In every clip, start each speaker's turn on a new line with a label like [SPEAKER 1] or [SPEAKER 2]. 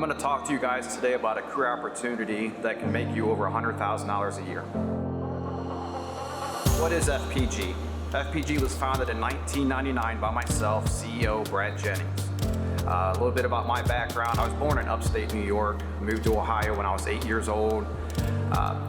[SPEAKER 1] going to talk to you guys today about a career opportunity that can make you over $100,000 a year. What is FPG? FPG was founded in 1999 by myself, CEO Jennings. A little bit about my background. I was born in upstate New York, moved to Ohio when I was 8 years old.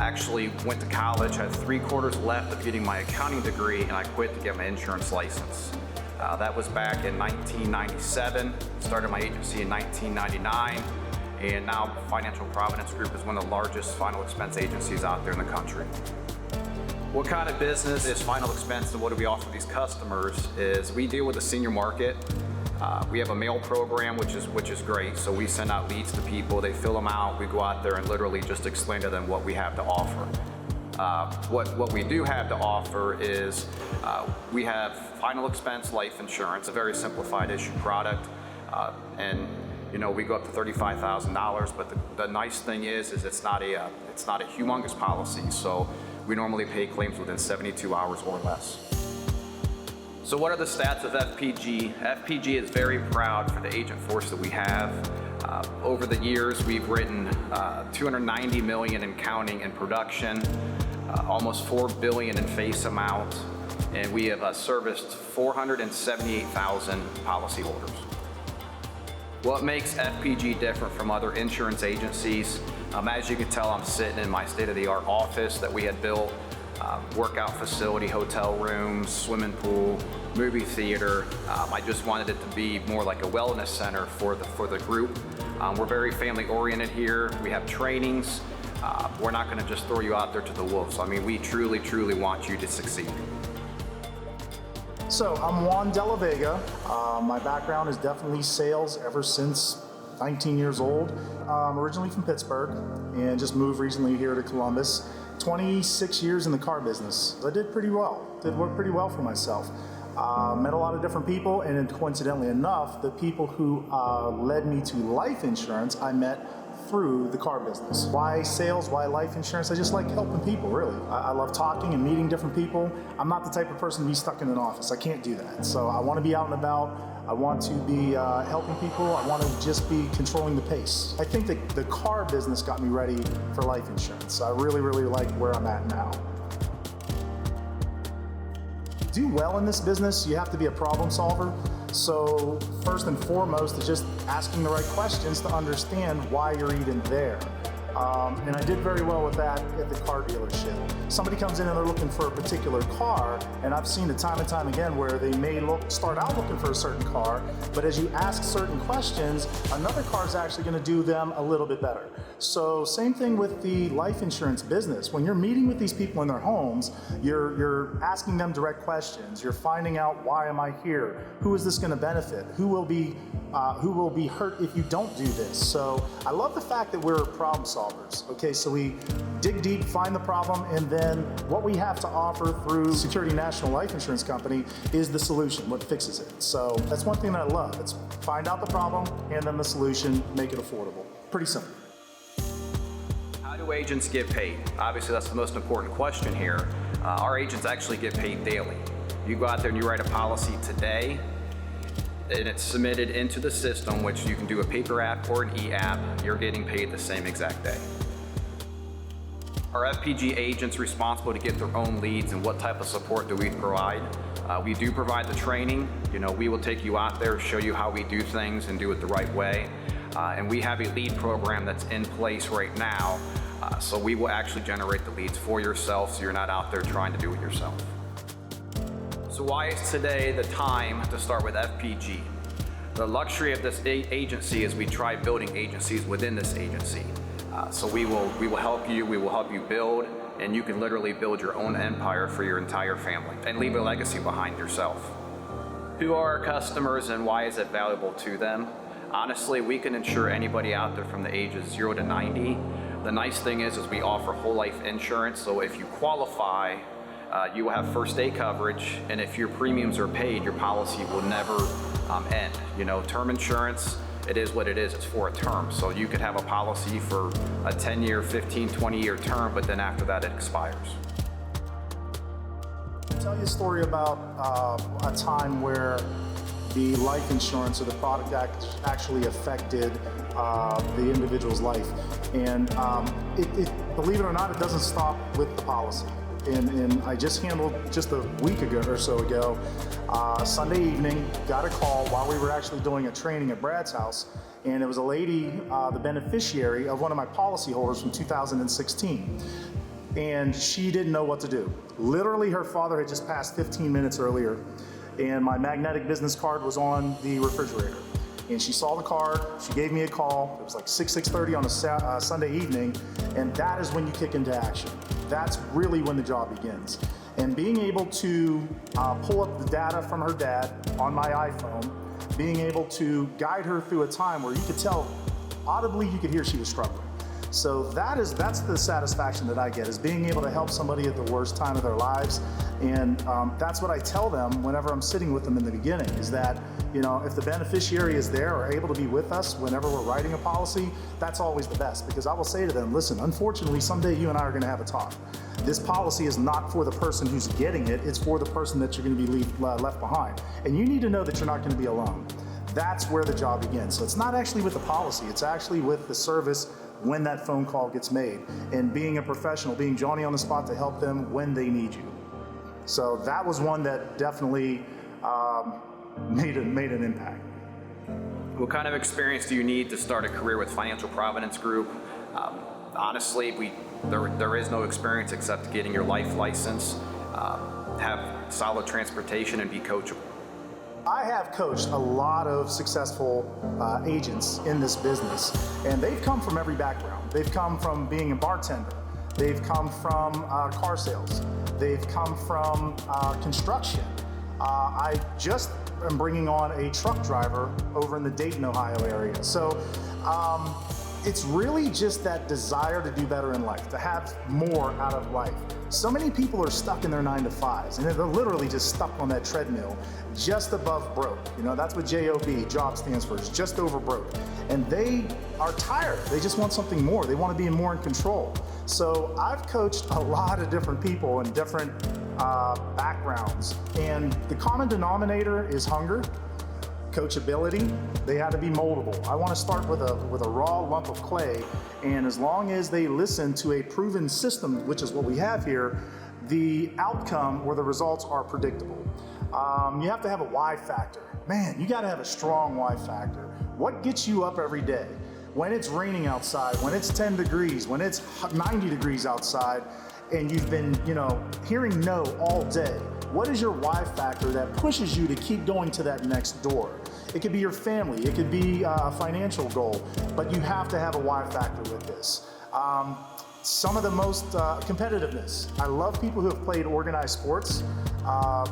[SPEAKER 1] Actually went to college, had 3/4 left of getting my accounting degree, and I quit to get my insurance license. That was back in 1997, started my agency in 1999, and now Financial Providence Group is one of the largest final expense agencies out there in the country. What kind of business is Final Expense, and what do we offer these customers is we deal with the senior market. We have a mail program, which is great. So we send out leads to people, they fill them out, we go out there and literally just explain to them what we have to offer. What we do have to offer is we have Final Expense life insurance, a very simplified issue product, and we go up to $35,000. But the nice thing is it's not a humongous policy. So we normally pay claims within 72 hours or less. So what are the stats of FPG? FPG is very proud for the agent force that we have. Over the years, we've written $290 million in counting in production, almost $4 billion in face amount, and we have serviced 478,000 policyholders. What makes FPG different from other insurance agencies? As you can tell, I'm sitting in my state-of-the-art office that we had built. Workout facility, hotel rooms, swimming pool, movie theater. I just wanted it to be more like a wellness center for the group. We're very family oriented here. We have trainings. We're not going to just throw you out there to the wolves. I mean, we truly want you to succeed.
[SPEAKER 2] So I'm Juan de la Vega. My background is definitely sales ever since 19 years old. I'm originally from Pittsburgh and just moved recently here to Columbus. 26 years in the car business. I did pretty well, did work pretty well for myself. Met a lot of different people, and then coincidentally enough, the people who led me to life insurance, I met through the car business. Why sales, why life insurance? I just like helping people, really. I love talking and meeting different people. I'm not the type of person to be stuck in an office. I can't do that. So I want to be out and about. I want to be helping people. I want to just be controlling the pace. I think that the car business got me ready for life insurance. I really like where I'm at now. To do well in this business, you have to be a problem solver. So first and foremost is just asking the right questions to understand why you're even there. And I did very well with that at the car dealership. Somebody comes in and they're looking for a particular car, and I've seen it time and time again where they may start out looking for a certain car, but as you ask certain questions, another car is actually going to do them a little bit better. So same thing with the life insurance business. When you're meeting with these people in their homes, you're asking them direct questions. You're finding out, why am I here? Who is this going to benefit? Who will be hurt if you don't do this? So I love the fact that we're problem solvers. Okay, so we dig deep, find the problem, and then what we have to offer through Security National Life Insurance Company is the solution, what fixes it. So that's one thing that I love. It's find out the problem and then the solution, make it affordable. Pretty simple.
[SPEAKER 1] How do agents get paid? Obviously, that's the most important question here. Our agents actually get paid daily. You go out there and you write a policy today, and it's submitted into the system, which you can do a paper app or an e-app. You're getting paid the same exact day. Are FPG agents responsible to get their own leads, and what type of support do we provide? We do provide the training. We will take you out there, show you how we do things and do it the right way. And we have a lead program that's in place right now. So we will actually generate the leads for yourself, so you're not out there trying to do it yourself. So why is today the time to start with FPG? The luxury of this agency is we try building agencies within this agency. So we will help you, we will help you build, and you can literally build your own empire for your entire family and leave a legacy behind yourself. Who are our customers and why is it valuable to them? Honestly, we can insure anybody out there from the ages 0 to 90. The nice thing is we offer whole life insurance, so if you qualify, you will have first day coverage, and if your premiums are paid, your policy will never end. Term insurance, it is what it is, it's for a term. So you could have a policy for a 10-year, 15, 20-year term, but then after that it expires.
[SPEAKER 2] I'll tell you a story about a time where the life insurance or the product actually affected the individual's life. And believe it or not, it doesn't stop with the policy. And I just handled, just a week ago or so ago, Sunday evening, got a call while we were actually doing a training at Brad's house, and it was a lady, the beneficiary of one of my policyholders from 2016. And she didn't know what to do. Literally, her father had just passed 15 minutes earlier, and my magnetic business card was on the refrigerator. And she saw the card, she gave me a call. It was like 6:30 on a Sunday evening, and that is when you kick into action. That's really when the job begins. And being able to pull up the data from her dad on my iPhone, being able to guide her through a time where you could tell, audibly you could hear she was struggling. So that's the satisfaction that I get, is being able to help somebody at the worst time of their lives. And that's what I tell them whenever I'm sitting with them in the beginning, is that, if the beneficiary is there or able to be with us whenever we're writing a policy, that's always the best. Because I will say to them, listen, unfortunately, someday you and I are gonna have a talk. This policy is not for the person who's getting it, it's for the person that you're gonna be left behind. And you need to know that you're not gonna be alone. That's where the job begins. So it's not actually with the policy, it's actually with the service when that phone call gets made, and being a professional, being Johnny on the spot to help them when they need you. So that was one that definitely made an impact.
[SPEAKER 1] What kind of experience do you need to start a career with Financial Providence Group? Honestly, there is no experience except getting your life license, have solid transportation, and be coachable.
[SPEAKER 2] I have coached a lot of successful agents in this business, and they've come from every background. They've come from being a bartender. They've come from car sales. They've come from construction. I just am bringing on a truck driver over in the Dayton, Ohio area. So it's really just that desire to do better in life, to have more out of life. So many people are stuck in their 9-to-5s, and they're literally just stuck on that treadmill, just above broke. That's what JOB, job stands for, is just over broke. And they are tired. They just want something more. They want to be more in control. So I've coached a lot of different people in different backgrounds, and the common denominator is hunger, coachability. They had to be moldable. I want to start with a raw lump of clay, and as long as they listen to a proven system, which is what we have here, the outcome or the results are predictable. You have to have a why factor. Man, you got to have a strong why factor. What gets you up every day? When it's raining outside, when it's 10 degrees, when it's 90 degrees outside, and you've been, hearing no all day. What is your why factor that pushes you to keep going to that next door? It could be your family, it could be a financial goal, but you have to have a why factor with this. Some of the most competitiveness. I love people who have played organized sports.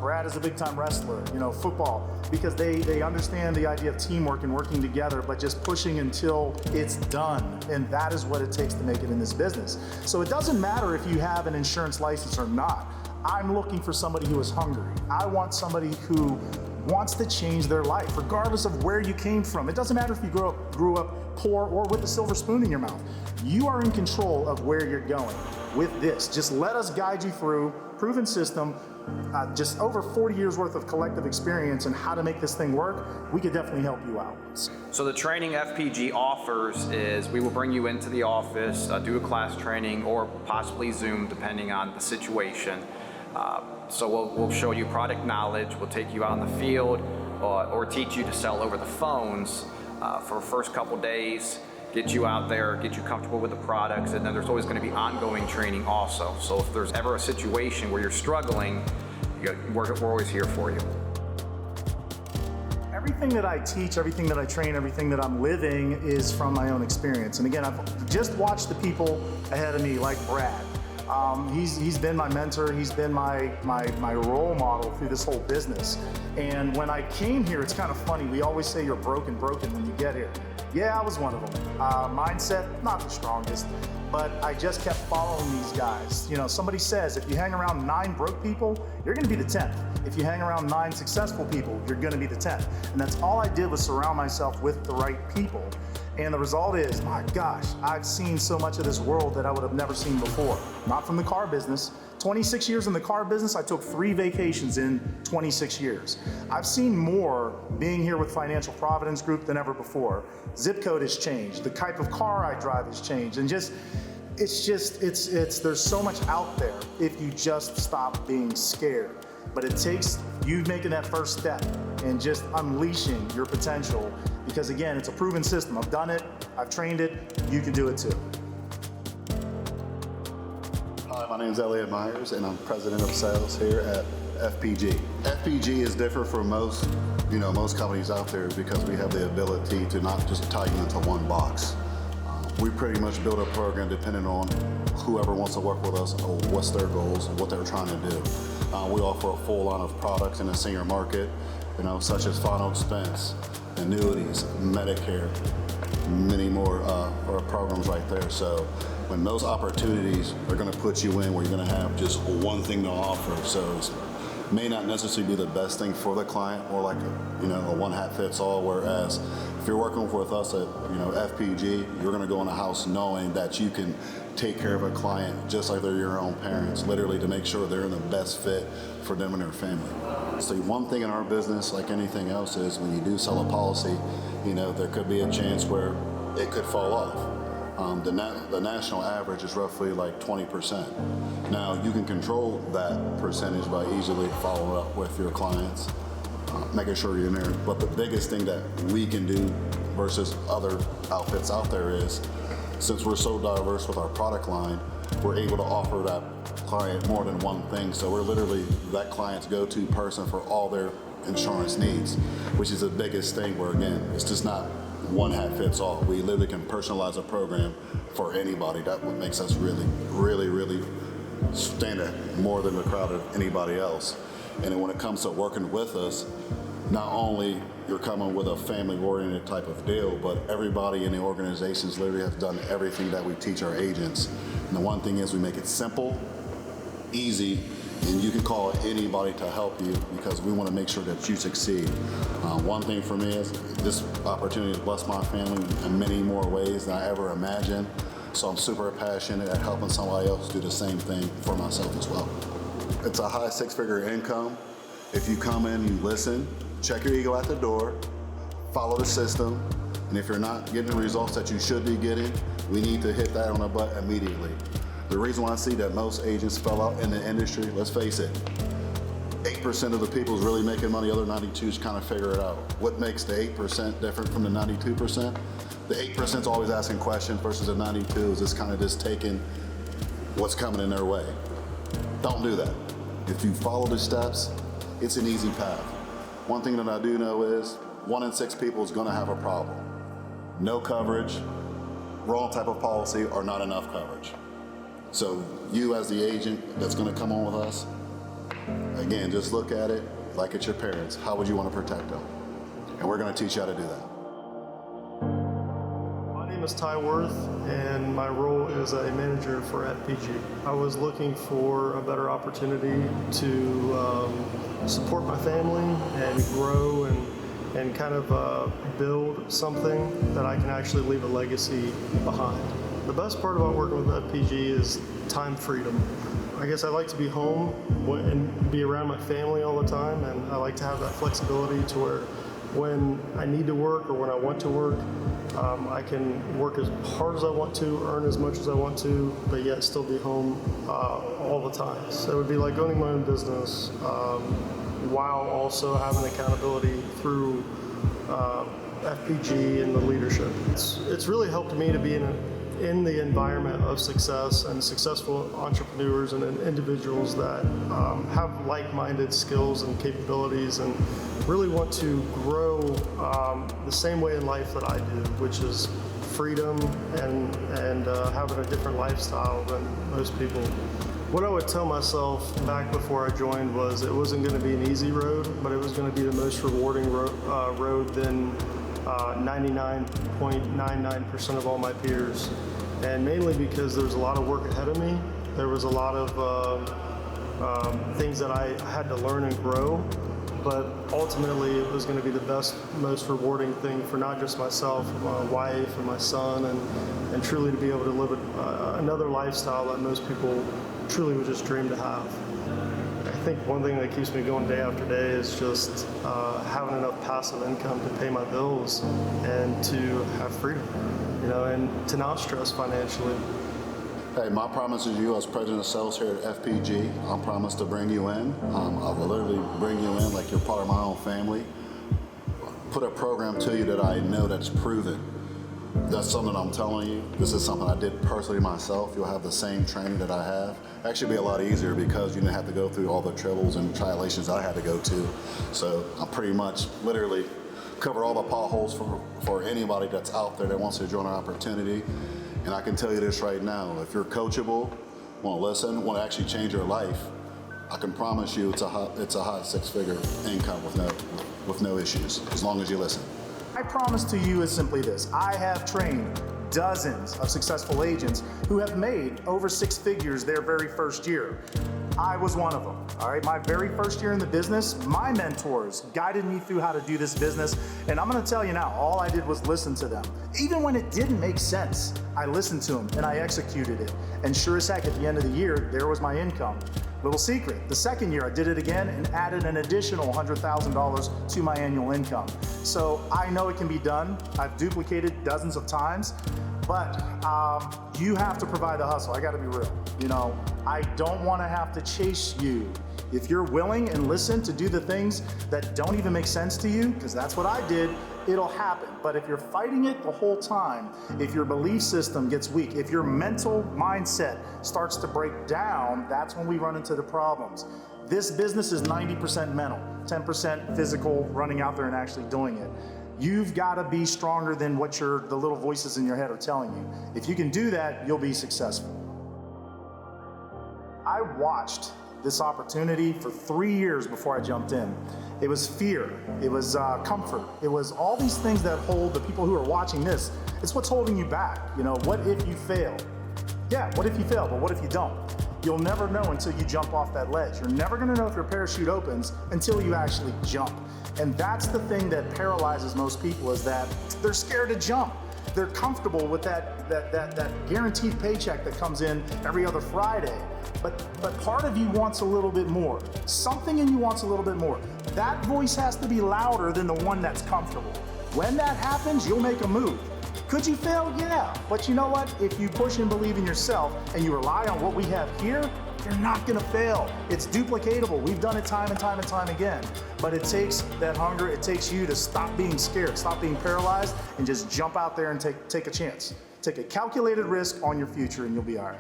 [SPEAKER 2] Brad is a big time wrestler, football, because they understand the idea of teamwork and working together, but just pushing until it's done. And that is what it takes to make it in this business. So it doesn't matter if you have an insurance license or not. I'm looking for somebody who is hungry. I want somebody who wants to change their life, regardless of where you came from. It doesn't matter if you grew up poor or with a silver spoon in your mouth. You are in control of where you're going with this. Just let us guide you through proven system, just over 40 years worth of collective experience and how to make this thing work. We could definitely help you out.
[SPEAKER 1] So the training FPG offers is we will bring you into the office, do a class training, or possibly Zoom, depending on the situation. So we'll show you product knowledge, we'll take you out in the field, or teach you to sell over the phones for the first couple days, get you out there, get you comfortable with the products, and then there's always going to be ongoing training also. So if there's ever a situation where you're struggling, we're always here for you.
[SPEAKER 2] Everything that I teach, everything that I train, everything that I'm living is from my own experience. And again, I've just watched the people ahead of me, like Brad. He's been my mentor, he's been my role model through this whole business. And when I came here, it's kind of funny, we always say you're broken when you get here. Yeah, I was one of them. Mindset, not the strongest, but I just kept following these guys. Somebody says if you hang around 9 broke people, you're gonna be the 10th. If you hang around 9 successful people, you're gonna be the 10th. And that's all I did, was surround myself with the right people. And the result is, my gosh, I've seen so much of this world that I would have never seen before. Not from the car business, 26 years in the car business, I took 3 vacations in 26 years. I've seen more being here with Financial Providence Group than ever before. Zip code has changed. The type of car I drive has changed. And there's so much out there if you just stop being scared. But it takes you making that first step and just unleashing your potential, because again, it's a proven system. I've done it, I've trained it, you can do it too.
[SPEAKER 3] Hi, my name is Elliott Myers, and I'm president of sales here at FPG. FPG is different from most companies out there because we have the ability to not just tie you into one box. We pretty much build a program depending on whoever wants to work with us or what's their goals, what they're trying to do. We offer a full line of products in the senior market, such as final expense, annuities, Medicare, many more programs right there. So when those opportunities are going to put you in where you're going to have just one thing to offer, so it may not necessarily be the best thing for the client, or like a one hat fits all. Whereas if you're working with us at FPG, you're going to go in a house knowing that you can take care of a client just like they're your own parents, literally, to make sure they're in the best fit for them and their family. So one thing in our business, like anything else, is when you do sell a policy, there could be a chance where it could fall off. The national average is roughly like 20%. Now, you can control that percentage by easily following up with your clients, making sure you're in there. But the biggest thing that we can do versus other outfits out there is, since we're so diverse with our product line, we're able to offer that client more than one thing. So we're literally that client's go-to person for all their insurance needs, which is the biggest thing, where again, it's just not one hat fits all. We literally can personalize a program for anybody. That's what makes us really, really, really stand out more than the crowd of anybody else. And then when it comes to working with us, not only you're coming with a family-oriented type of deal, but everybody in the organizations literally has done everything that we teach our agents. And the one thing is, we make it simple, easy, and you can call anybody to help you, because we want to make sure that you succeed. One thing for me is this opportunity has blessed my family in many more ways than I ever imagined. So I'm super passionate at helping somebody else do the same thing for myself as well. It's a high 6-figure income. If you come in, you listen, check your ego at the door, follow the system, and if you're not getting the results that you should be getting, we need to hit that on the butt immediately. The reason why I see that most agents fell out in the industry, let's face it, 8% of the people is really making money, other 92s kind of figure it out. What makes the 8% different from the 92%? The 8% is always asking questions versus the 92s is kind of just taking what's coming in their way. Don't do that. If you follow the steps, it's an easy path. One thing that I do know is 1 in 6 people is going to have a problem. No coverage, wrong type of policy, or not enough coverage. So you as the agent that's going to come on with us, again, just look at it like it's your parents. How would you want to protect them? And we're going to teach you how to do that.
[SPEAKER 4] My name is Ty Worth, and my role is a manager for FPG. I was looking for a better opportunity to support my family and grow and kind of build something that I can actually leave a legacy behind. The best part about working with FPG is time freedom. I guess I like to be home and be around my family all the time, and I like to have that flexibility to where when I need to work or when I want to work, I can work as hard as I want to, earn as much as I want to, but yet still be home all the time. So it would be like owning my own business while also having accountability through FPG and the leadership. It's really helped me to be in the environment of success and successful entrepreneurs and individuals that have like-minded skills and capabilities and really want to grow the same way in life that I do, which is freedom and having a different lifestyle than most people. What I would tell myself back before I joined was it wasn't going to be an easy road, but it was going to be the most rewarding road than 99.99% of all my peers. And mainly because there was a lot of work ahead of me. There was a lot of things that I had to learn and grow. but ultimately it was going to be the best, most rewarding thing for not just myself, but my wife and my son, and truly to be able to live another lifestyle that most people truly would just dream to have. I think one thing that keeps me going day after day is just having enough passive income to pay my bills and to have freedom, and to not stress financially.
[SPEAKER 3] Hey, my promise to you as president of sales here at FPG, I promise to bring you in. I will literally bring you in like you're part of my own family. Put a program to you that I know that's proven. That's something I'm telling you. This is something I did personally myself. You'll have the same training that I have. Actually, be a lot easier because you didn't have to go through all the troubles and tribulations I had to go to. So I pretty much literally cover all the potholes for anybody that's out there that wants to join an opportunity. And I can tell you this right now, if you're coachable, want to listen, want to actually change your life, I can promise you it's a high six-figure income with no issues, as long as you listen.
[SPEAKER 2] My promise to you is simply this. I have trained dozens of successful agents who have made over six figures their very first year. I was one of them, all right? My very first year in the business, my mentors guided me through how to do this business, and I'm gonna tell you now, all I did was listen to them. Even when it didn't make sense, I listened to them and I executed it. And sure as heck, at the end of the year, there was my income. Little secret, the second year I did it again and added an additional $100,000 to my annual income. So I know it can be done. I've duplicated dozens of times, but you have to provide the hustle. I gotta be real. I don't wanna have to chase you. If you're willing and listen to do the things that don't even make sense to you, because that's what I did, it'll happen. But if you're fighting it the whole time, if your belief system gets weak, if your mental mindset starts to break down, that's when we run into the problems. This business is 90% mental, 10% physical, running out there and actually doing it. You've got to be stronger than what the little voices in your head are telling you. If you can do that, you'll be successful. I watched this opportunity for 3 years before I jumped in. It was fear, it was comfort, it was all these things that hold the people who are watching this. It's what's holding you back. What if you fail? Yeah, what if you fail, but what if you don't? You'll never know until you jump off that ledge. You're never gonna know if your parachute opens until you actually jump. And that's the thing that paralyzes most people, is that they're scared to jump. They're comfortable with that guaranteed paycheck that comes in every other Friday. But part of you wants a little bit more. Something in you wants a little bit more. That voice has to be louder than the one that's comfortable. When that happens, you'll make a move. Could you fail? Yeah. But you know what? If you push and believe in yourself and you rely on what we have here, you're not gonna fail. It's duplicatable. We've done it time and time and time again. But it takes that hunger, it takes you to stop being scared, stop being paralyzed, and just jump out there and take a chance. Take a calculated risk on your future and you'll be all right.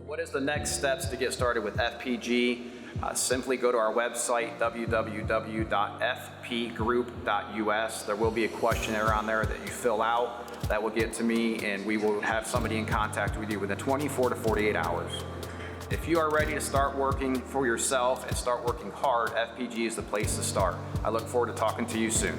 [SPEAKER 1] What is the next steps to get started with FPG? Simply go to our website, www.fpgroup.us. There will be a questionnaire on there that you fill out that will get to me, and we will have somebody in contact with you within 24 to 48 hours. If you are ready to start working for yourself and start working hard, FPG is the place to start. I look forward to talking to you soon.